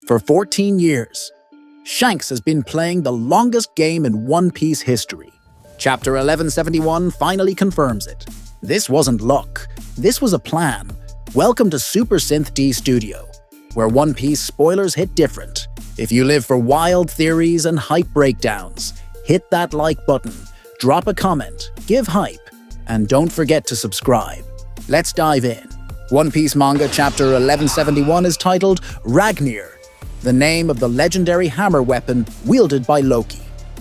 For 14 years, Shanks has been playing the longest game in One Piece history. Chapter 1171 finally confirms it. This wasn't luck. This was a plan. Welcome to Super Synth D Studio, where One Piece spoilers hit different. If you live for wild theories and hype breakdowns, hit that like button, drop a comment, give hype, and don't forget to subscribe. Let's dive in. One Piece manga chapter 1171 is titled Ragnir, the name of the legendary hammer weapon wielded by Loki.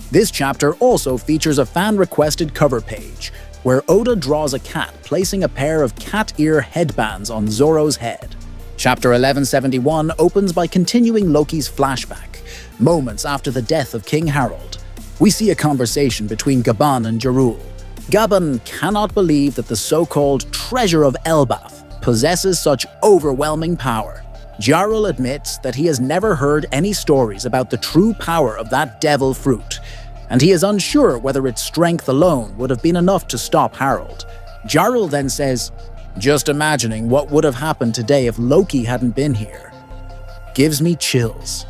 This chapter also features a fan-requested cover page, where Oda draws a cat placing a pair of cat ear headbands on Zoro's head. Chapter 1171 opens by continuing Loki's flashback, moments after the death of King Harald. We see a conversation between Gaban and Jarul. Gaban cannot believe that the so-called treasure of Elbaf possesses such overwhelming power. Jarl admits that he has never heard any stories about the true power of that devil fruit, and he is unsure whether its strength alone would have been enough to stop Harald. Jarl then says, "Just imagining what would have happened today if Loki hadn't been here. Gives me chills."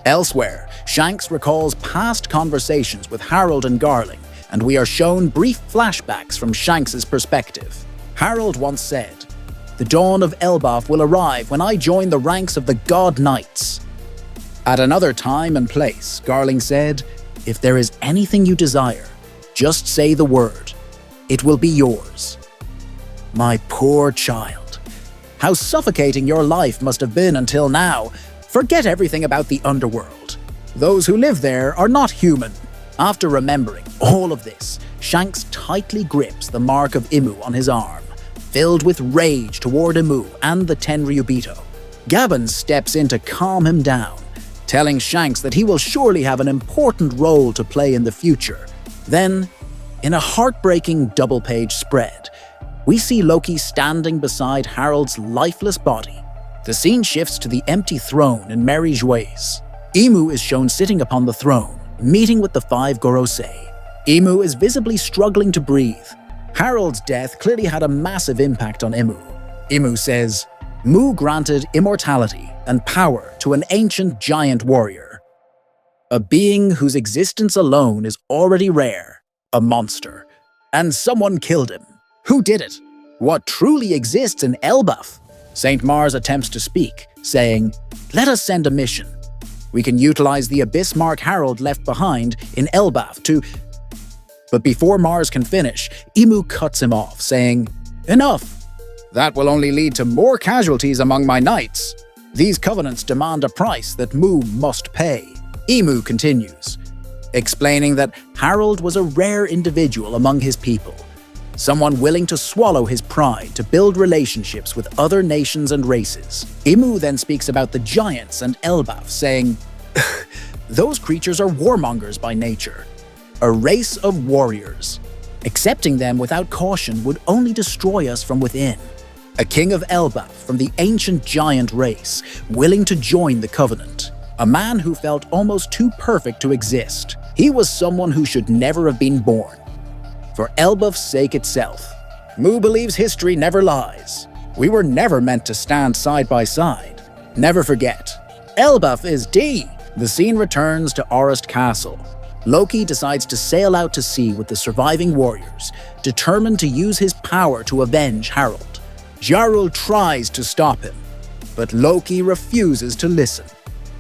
Elsewhere, Shanks recalls past conversations with Harald and Garling, and we are shown brief flashbacks from Shanks' perspective. Harald once said, "The dawn of Elbaf will arrive when I join the ranks of the God Knights." At another time and place, Garling said, "If there is anything you desire, just say the word. It will be yours." My poor child. How suffocating your life must have been until now. Forget everything about the underworld. Those who live there are not human. After remembering all of this, Shanks tightly grips the mark of Imu on his arm, filled with rage toward Imu and the Tenryubito. Gaban steps in to calm him down, telling Shanks that he will surely have an important role to play in the future. Then, in a heartbreaking double-page spread, we see Loki standing beside Harald's lifeless body. The scene shifts to the empty throne in Mary Jouais. Imu is shown sitting upon the throne, meeting with the five Gorosei. Imu is visibly struggling to breathe. Harald's death clearly had a massive impact on Imu. Imu says, "Mu granted immortality and power to an ancient giant warrior. A being whose existence alone is already rare, a monster. And someone killed him. Who did it? What truly exists in Elbaf?" St. Mars attempts to speak, saying, "Let us send a mission. We can utilize the abyss mark Harald left behind in Elbaf to..." But before Mars can finish, Imu cuts him off, saying, "Enough! That will only lead to more casualties among my knights. These covenants demand a price that Mu must pay." Imu continues, explaining that Harald was a rare individual among his people, someone willing to swallow his pride to build relationships with other nations and races. Imu then speaks about the giants and Elbaf, saying, "Those creatures are warmongers by nature. A race of warriors. Accepting them without caution would only destroy us from within. A king of Elbaf from the ancient giant race, willing to join the covenant. A man who felt almost too perfect to exist. He was someone who should never have been born. For Elbaf's sake itself. Mu believes history never lies. We were never meant to stand side by side. Never forget, Elbaf is D." The scene returns to Orist Castle. Loki decides to sail out to sea with the surviving warriors, determined to use his power to avenge Harald. Jarl tries to stop him, but Loki refuses to listen,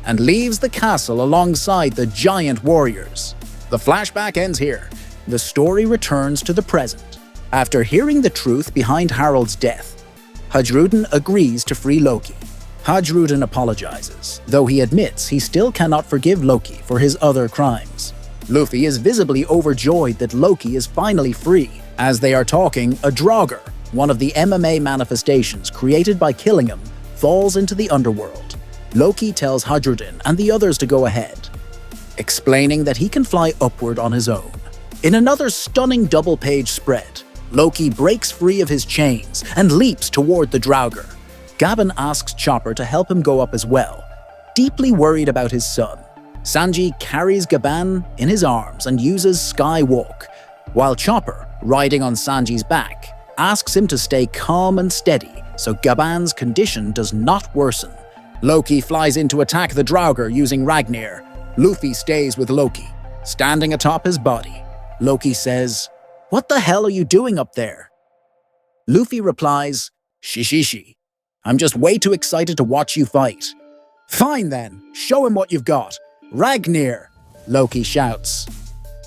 and leaves the castle alongside the giant warriors. The flashback ends here. The story returns to the present. After hearing the truth behind Harald's death, Hajrudin agrees to free Loki. Hajrudin apologizes, though he admits he still cannot forgive Loki for his other crimes. Luffy is visibly overjoyed that Loki is finally free. As they are talking, a Draugr, one of the MMA manifestations created by killing him, falls into the underworld. Loki tells Hajrudin and the others to go ahead, explaining that he can fly upward on his own. In another stunning double-page spread, Loki breaks free of his chains and leaps toward the Draugr. Gaban asks Chopper to help him go up as well, deeply worried about his son. Sanji carries Gaban in his arms and uses Skywalk, while Chopper, riding on Sanji's back, asks him to stay calm and steady so Gaban's condition does not worsen. Loki flies in to attack the Draugr using Ragnir. Luffy stays with Loki, standing atop his body. Loki says, "What the hell are you doing up there?" Luffy replies, "Shishishi. I'm just way too excited to watch you fight." "Fine then, show him what you've got. Ragnir!" Loki shouts.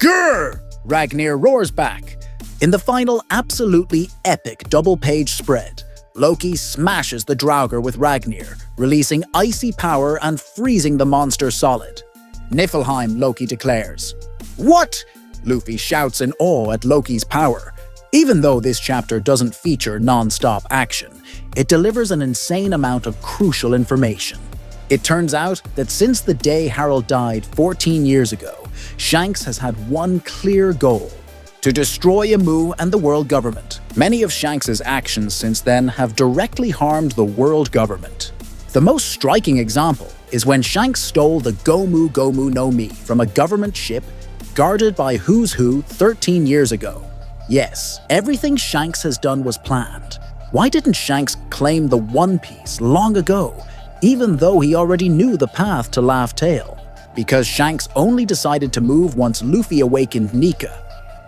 "Grr!" Ragnir roars back. In the final absolutely epic double-page spread, Loki smashes the Draugr with Ragnir, releasing icy power and freezing the monster solid. "Niflheim," Loki declares. "What?" Luffy shouts in awe at Loki's power. Even though this chapter doesn't feature non-stop action, it delivers an insane amount of crucial information. It turns out that since the day Harald died 14 years ago, Shanks has had one clear goal: to destroy Amu and the world government. Many of Shanks' actions since then have directly harmed the world government. The most striking example is when Shanks stole the Gomu Gomu no Mi from a government ship guarded by Who's Who 13 years ago. Yes, everything Shanks has done was planned. Why didn't Shanks claim the One Piece long ago, even though he already knew the path to Laugh Tale? Because Shanks only decided to move once Luffy awakened Nika,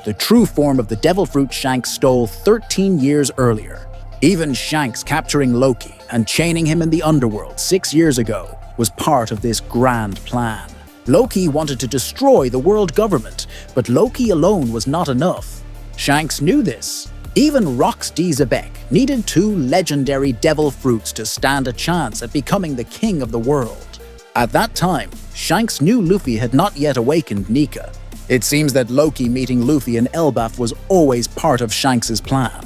the true form of the devil fruit Shanks stole 13 years earlier. Even Shanks capturing Loki and chaining him in the underworld 6 years ago was part of this grand plan. Loki wanted to destroy the world government, but Loki alone was not enough. Shanks knew this. Even Rox D. Zebek needed 2 legendary devil fruits to stand a chance at becoming the king of the world. At that time, Shanks knew Luffy had not yet awakened Nika. It seems that Loki meeting Luffy in Elbaf was always part of Shanks' plan.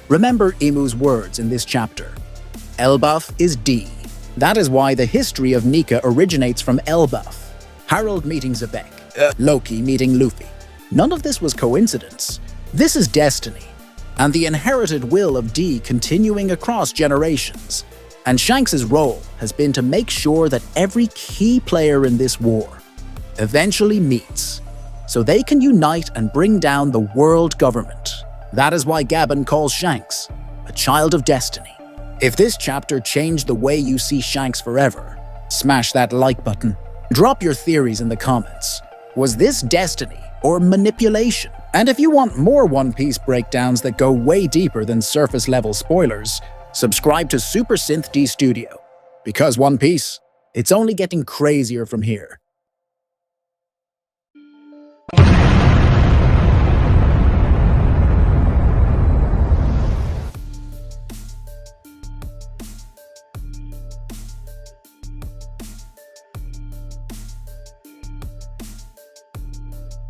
Remember Imu's words in this chapter. Elbaf is D. That is why the history of Nika originates from Elbaf. Harald meeting Zebek, Loki meeting Luffy. None of this was coincidence. This is destiny, and the inherited will of D continuing across generations. And Shanks' role has been to make sure that every key player in this war eventually meets, so they can unite and bring down the world government. That is why Gabon calls Shanks a child of destiny. If this chapter changed the way you see Shanks forever, smash that like button. Drop your theories in the comments. Was this destiny or manipulation? And if you want more One Piece breakdowns that go way deeper than surface-level spoilers, subscribe to Super Synth D Studio. Because One Piece, it's only getting crazier from here.